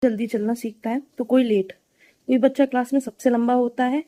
जल्दी चलना सीखता है तो कोई लेट, कोई बच्चा क्लास में सबसे लंबा होता है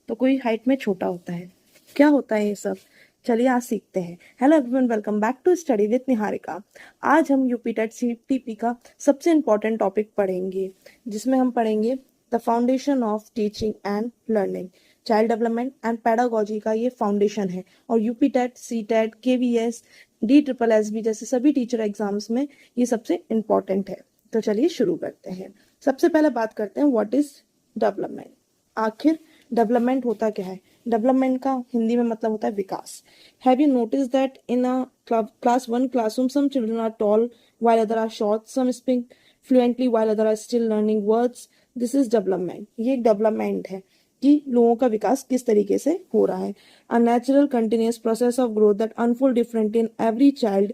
तो कोई हाइट में छोटा होता है। क्या होता है ये सब? चलिए आज सीखते हैं। Hello everyone, welcome back to study with Niharika. आज हम यूपी टेट सीटीपी का सबसे इम्पोर्टेंट टॉपिक पढ़ेंगे, जिसमें हम पढ़ेंगे the foundation of teaching and learning. Child development and pedagogy का ये फाउंडेशन है और UP TET, C TET, KVS, DSSB जैसे सभी टीचर एग्जाम्स में ये सबसे इम्पोर्टेंट है। तो चलिए शुरू करते हैं। सबसे पहले बात करते हैं व्हाट इज डेवलपमेंट। आखिर डेवलपमेंट होता क्या है? डेवलपमेंट का हिंदी में मतलब होता है विकास। Have you notice that in a class 1 classroom some children are tall while other are short, some speak fluently while other are still learning words. This is development. ये एक डेवलपमेंट है कि लोगों का विकास किस तरीके से हो रहा है। A natural continuous process of growth that unfold different in every child.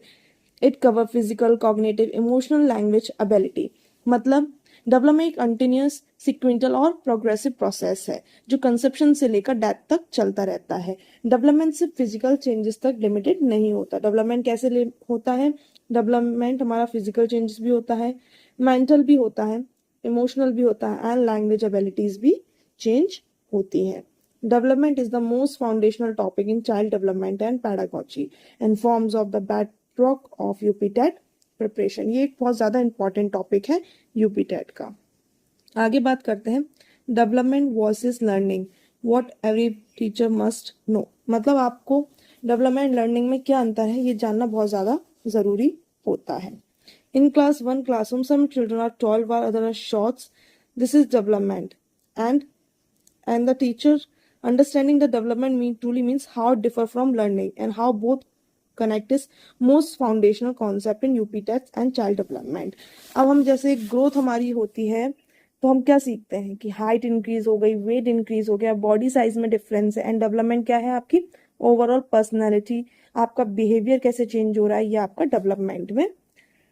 It cover physical, cognitive, emotional, language ability. मतलब डेवलपमेंट एक कंटिन्यूस, सिक्वेंटल और प्रोग्रेसिव प्रोसेस है जो कंसेप्शन से लेकर डेथ तक चलता रहता है। डेवलपमेंट सिर्फ फिजिकल चेंजेस तक लिमिटेड नहीं होता। डेवलपमेंट कैसे होता है? डेवलपमेंट हमारा फिजिकल चेंजेस भी होता है, मेंटल भी होता है, इमोशनल भी होता है एंड लैंग्वेज एबिलिटीज भी चेंज होती है। Development is the most foundational topic in child development and pedagogy and forms of the bedrock of UPTET preparation. ये एक बहुत ज़्यादा इंपॉर्टेंट टॉपिक है UPTET का। आगे बात करते हैं development versus learning, what every teacher must know. मतलब आपको डेवलपमेंट लर्निंग में क्या अंतर है ये जानना बहुत ज़्यादा ज़रूरी होता है। In class 1 classroom some children are tall while others are short. This is development and the teacher understanding the development truly means how it differ from learning and how both connect is most foundational concept in UP tests and child development. अब हम जैसे growth हमारी होती है तो हम क्या सीखते हैं कि हाइट इंक्रीज हो गई, वेट इंक्रीज हो गया, बॉडी साइज में डिफरेंस है। एंड डेवलपमेंट क्या है? आपकी ओवरऑल पर्सनैलिटी, आपका बिहेवियर कैसे चेंज हो रहा है, ये आपका डेवलपमेंट में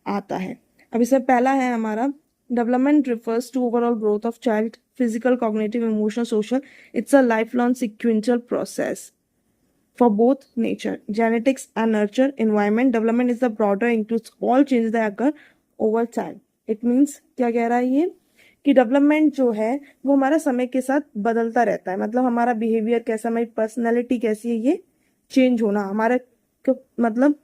आता है। अब इसमें पहला है हमारा development refers to overall growth of child, physical, cognitive, emotional, social. It's a lifelong sequential process for both nature, genetics and nurture environment. Development is the broader, includes all changes that occur over time. It means क्या कह रहा है ये कि development जो है वो हमारा समय के साथ बदलता रहता है। मतलब हमारा बिहेवियर कैसा, हमारी पर्सनैलिटी कैसी है, ये चेंज होना हमारा मतलब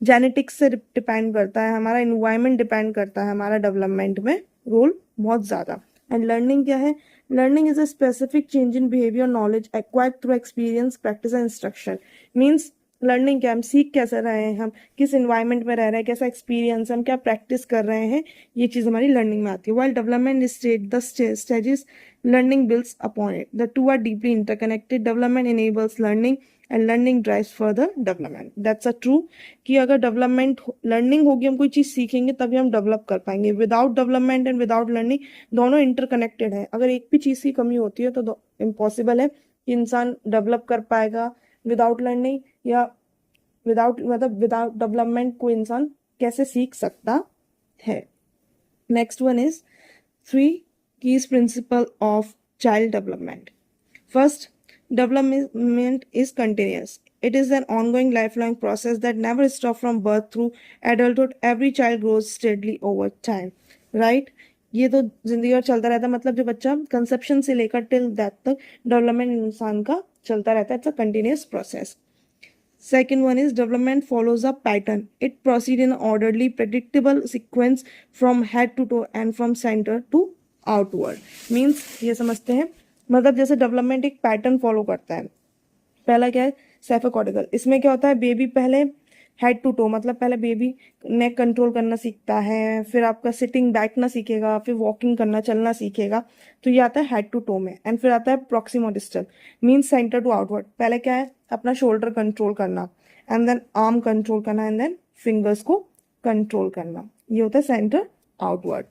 जेनेटिक्स से डिपेंड करता है, हमारा इन्वायरमेंट डिपेंड करता है हमारा डेवलपमेंट में रोल बहुत ज़्यादा। एंड लर्निंग क्या है? Learning is a specific change in behavior knowledge acquired through experience, practice and instruction. Means learning क्या, हम सीख कैसे रहे हैं, हम किस इन्वायरमेंट में रह रहे हैं, कैसा एक्सपीरियंस, हम क्या प्रैक्टिस कर रहे हैं, ये चीज़ हमारी लर्निंग में आती है। While development is state the stages learning builds upon it, the two are deeply interconnected. Development enables learning and learning drives further development. That's a true कि अगर डेवलपमेंट लर्निंग होगी, हम कोई चीज़ सीखेंगे तभी हम डेवलप कर पाएंगे। Without development and without learning दोनों इंटरकनेक्टेड है। अगर एक भी चीज़ की कमी होती है तो इम्पॉसिबल है कि इंसान डेवलप कर पाएगा। विदाउट लर्निंग या विदाउट डेवलपमेंट कोई इंसान कैसे सीख सकता है। Next one is 3 keys principle of child development. First, development is continuous. It is an ongoing lifelong process that never stops from birth through adulthood. Every child grows steadily over time. Right? ये तो जिंदगी भर चलता रहता है। मतलब जो बच्चा कंसेप्शन से लेकर टिल डेथ तक डेवलपमेंट इंसान का चलता रहता है। It's a continuous process. Second one is development follows a pattern. It proceeds in an orderly, predictable sequence from head to toe and from center to outward. Means ये समझते हैं, मतलब जैसे डेवलपमेंट एक पैटर्न फॉलो करता है। पहला क्या है? सेफोकॉर्टिकल। इसमें क्या होता है? बेबी पहले हेड टू टो, मतलब पहले बेबी नेक कंट्रोल करना सीखता है, फिर आपका सिटिंग बैठना सीखेगा, फिर वॉकिंग करना, चलना सीखेगा। तो ये आता है हेड टू टो में। एंड फिर आता है proximodistal, means centre to outward. पहले क्या है? अपना शोल्डर कंट्रोल करना, एंड देन आर्म कंट्रोल करना, एंड देन फिंगर्स को कंट्रोल करना। ये होता है centre outward.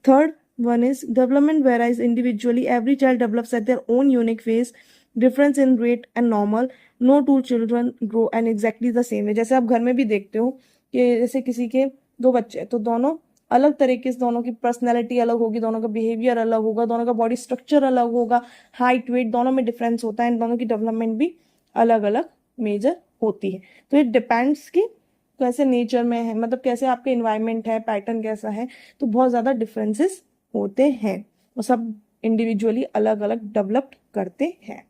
Third one is development varies individually. Every child develops at their own unique phase. Difference in rate and normal. No two children grow and exactly the same way. जैसे आप घर में भी देखते हो कि जैसे किसी के 2 बच्चे हैं तो दोनों अलग तरीके से, दोनों की पर्सनैलिटी अलग होगी, दोनों का बिहेवियर अलग होगा, दोनों का बॉडी स्ट्रक्चर अलग होगा, हाइट वेट दोनों में डिफरेंस होता है, दोनों की डेवलपमेंट भी अलग अलग मेजर होती है। तो इट डिपेंड्स कि कैसे नेचर में है, मतलब कैसे आपके इन्वायरमेंट है, पैटर्न कैसा है, तो बहुत ज़्यादा डिफरेंसेस होते हैं और सब इंडिविजुअली अलग अलग डेवलप करते हैं।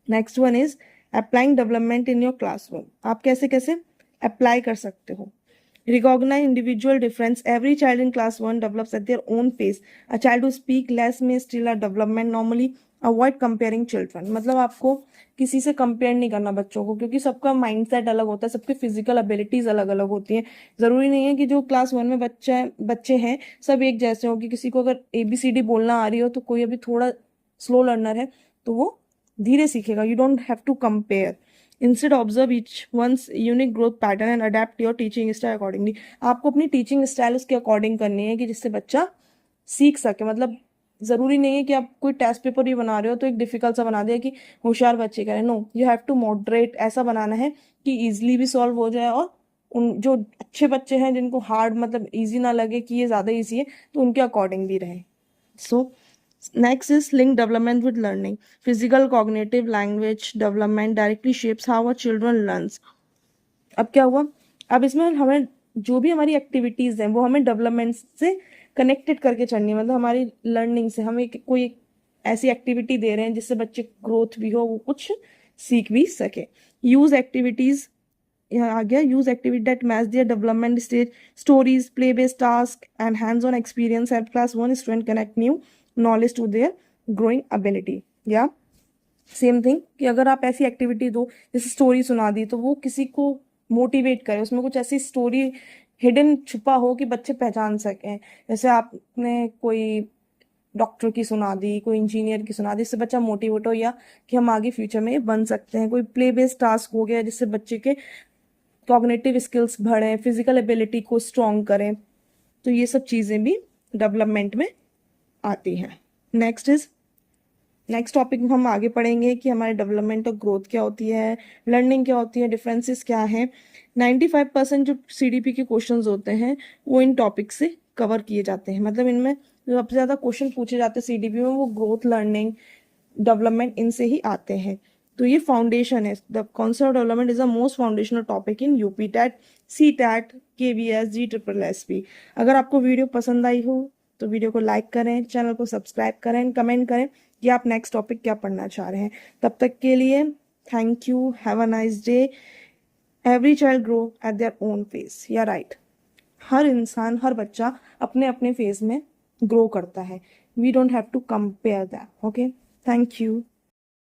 Next one is applying development in your classroom. आप कैसे कैसे अप्लाई कर सकते हो। Recognize individual difference. Every child in class 1 develops at their own pace. A child who speak less may still have development normally. Avoid comparing children. मतलब आपको किसी से कंपेयर नहीं करना बच्चों को, क्योंकि सबका माइंडसेट अलग होता है, सबके फिजिकल एबिलिटीज अलग अलग होती हैं। जरूरी नहीं है कि जो क्लास 1 में बच्चे हैं सब एक जैसे हो, कि किसी को अगर ABCD बोलना आ रही हो तो कोई अभी थोड़ा स्लो लर्नर है तो वो धीरे सीखेगा। You don't have to compare. Instead, observe each one's unique growth pattern and adapt your teaching style accordingly. आपको अपनी टीचिंग स्टाइल उसके अकॉर्डिंग करनी है कि जिससे बच्चा सीख सके। मतलब जरूरी नहीं है कि आप कोई टेस्ट पेपर भी बना रहे हो तो एक डिफिकल्ट सा बना दिया कि होशियार बच्चे करें। No, you have to moderate. ऐसा बनाना है कि इजिली भी सॉल्व हो जाए और उन जो अच्छे बच्चे हैं जिनको हार्ड मतलब इजी ना लगे कि ये ज्यादा इजी है तो उनके अकॉर्डिंग भी रहे। सो next is link development with learning. Physical, cognitive, language development directly shapes how a children learns. अब क्या हुआ, अब इसमें हमें जो भी हमारी एक्टिविटीज हैं वो हमें डेवलपमेंट से कनेक्टेड करके चलनी है। मतलब हमारी लर्निंग से हमें कोई ऐसी एक्टिविटी दे रहे हैं जिससे बच्चे ग्रोथ भी हो, वो कुछ सीख भी सके। यूज एक्टिविटीज, यहाँ आ गया, use activity that match their development stage. Stories, play based task and hands on experience help class 1 student connect new knowledge to their growing ability. या सेम थिंग कि अगर आप ऐसी एक्टिविटी दो जैसे स्टोरी सुना दी तो वो किसी को मोटिवेट करे, उसमें कुछ ऐसी स्टोरी हिडन छुपा हो कि बच्चे पहचान सकें। जैसे आपने कोई डॉक्टर की सुना दी, कोई इंजीनियर की सुना दी, इससे बच्चा मोटिवेट हो या कि हम आगे फ्यूचर में बन सकते हैं। कोई प्ले बेस्ड टास्क हो गया जिससे बच्चे के कॉग्निटिव स्किल्स बढ़े, फिजिकल एबिलिटी को स्ट्रॉन्ग करें। तो ये सब चीज़ें भी डेवलपमेंट में आती हैं। नेक्स्ट टॉपिक में हम आगे पढ़ेंगे कि हमारे डेवलपमेंट और ग्रोथ क्या होती है, लर्निंग क्या होती है, डिफरेंसेस क्या हैं। 95% जो CDP के क्वेश्चंस होते हैं वो इन टॉपिक से कवर किए जाते हैं। मतलब इनमें जो सबसे ज़्यादा क्वेश्चन पूछे जाते हैं CDP में वो ग्रोथ, लर्निंग, डेवलपमेंट इनसे ही आते हैं। तो ये फाउंडेशन है। The concept of development is the most foundational topic in UP TET, CTAT, KVS, GSSB। अगर आपको वीडियो पसंद आई हो तो वीडियो को लाइक करें, चैनल को सब्सक्राइब करें, कमेंट करें कि आप नेक्स्ट टॉपिक क्या पढ़ना चाह रहे हैं। तब तक के लिए thank you, have a nice day. Every child grow at their own face. या राइट, हर इंसान, हर बच्चा अपने अपने फेज में ग्रो करता है। We don't have to compare that. Okay, thank you.